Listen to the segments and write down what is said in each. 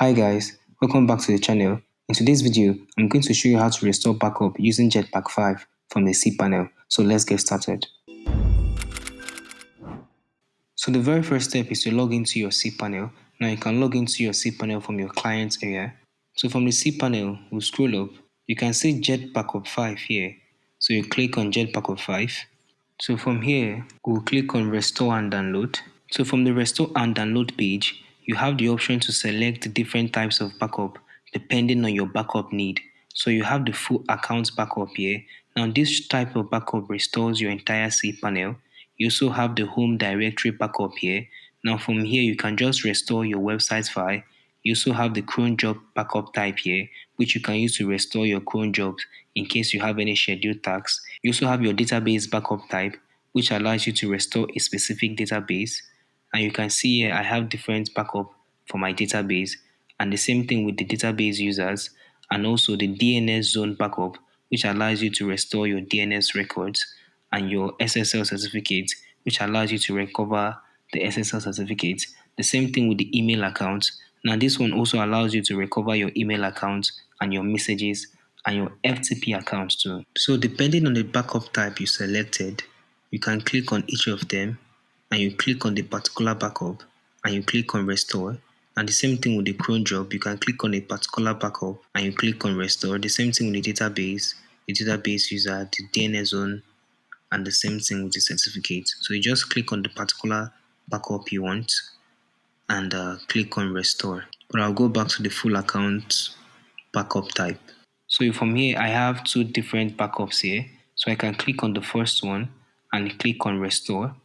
Hi guys, welcome back to the channel. In today's video, I'm going to show you how to restore backup using Jetpack 5 from the cPanel. So let's get started. So the very first step is to log into your cPanel. Now you can log into your cPanel from your client area. So from the cPanel, we'll scroll up. You can see JetBackUp 5 here. So you click on JetBackUp 5. So from here, we'll click on Restore and Download. So from the Restore and Download page, you have the option to select different types of backup depending on your backup need. So you have the full account backup here. Now this type of backup restores your entire cPanel. You also have the home directory backup here. Now from here, you can just restore your website file. You also have the cron job backup type here, which you can use to restore your cron jobs in case you have any scheduled tasks. You also have your database backup type, which allows you to restore a specific database. And you can see here I have different backup for my database, and the same thing with the database users, and also the DNS zone backup, which allows you to restore your DNS records, and your SSL certificate, which allows you to recover the SSL certificate. The same thing with the email account. Now this one also allows you to recover your email account and your messages and your FTP account too. So depending on the backup type you selected, you can click on each of them and you click on the particular backup and you click on restore. And the same thing with the cron job, you can click on a particular backup and you click on restore. The same thing with the database user, the DNS zone, and the same thing with the certificate. So you just click on the particular backup you want and click on restore. But I'll go back to the full account backup type. So from here, I have two different backups here. So I can click on the first one and click on restore.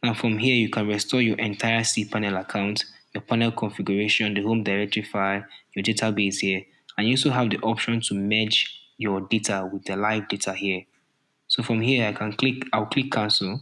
Now from here, you can restore your entire cPanel account, your panel configuration, the home directory file, your database here, and you also have the option to merge your data with the live data here. So from here, I'll click cancel.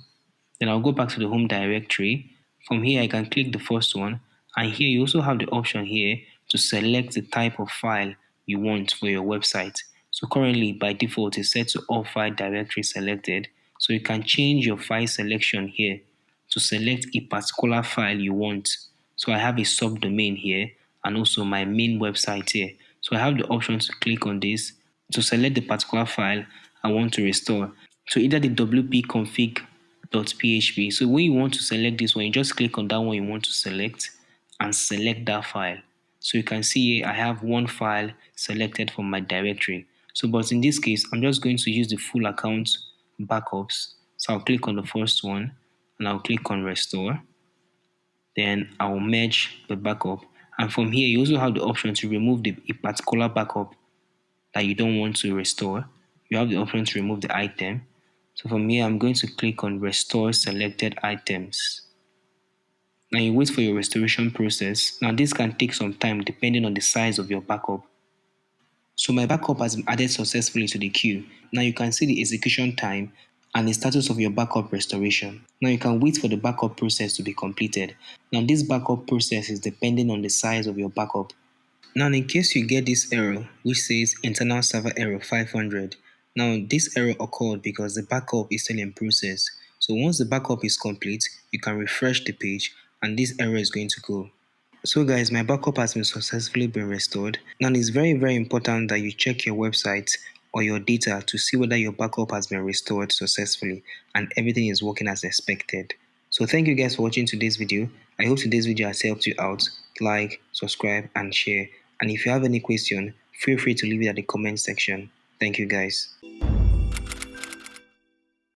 Then I'll go back to the home directory. From here, I can click the first one. And here, you also have the option here to select the type of file you want for your website. So currently, by default, it's set to all file directory selected. So you can change your file selection here to select a particular file you want. So I have a subdomain here and also my main website here. So I have the option to click on this to select the particular file I want to restore. So either the wp-config.php. So when you want to select this one, you just click on that one you want to select and select that file. So you can see here I have one file selected from my directory. So but in this case, I'm just going to use the full account backups. So I'll click on the first one and I'll click on restore. Then I'll merge the backup. And from here, you also have the option to remove a particular backup that you don't want to restore. You have the option to remove the item. So from here, I'm going to click on restore selected items. Now you wait for your restoration process. Now this can take some time depending on the size of your backup. So my backup has been added successfully to the queue. Now you can see the execution time and the status of your backup restoration. Now you can wait for the backup process to be completed. Now this backup process is depending on the size of your backup. Now in case you get this error which says internal server error 500, now this error occurred because the backup is still in process. So once the backup is complete, you can refresh the page and this error is going to go. So guys, my backup has been successfully been restored. Now it's very important that you check your website or your data to see whether your backup has been restored successfully and everything is working as expected. So thank you guys for watching today's video. I hope today's video has helped you out. Like, subscribe and share. And if you have any question, feel free to leave it at the comment section. Thank you guys.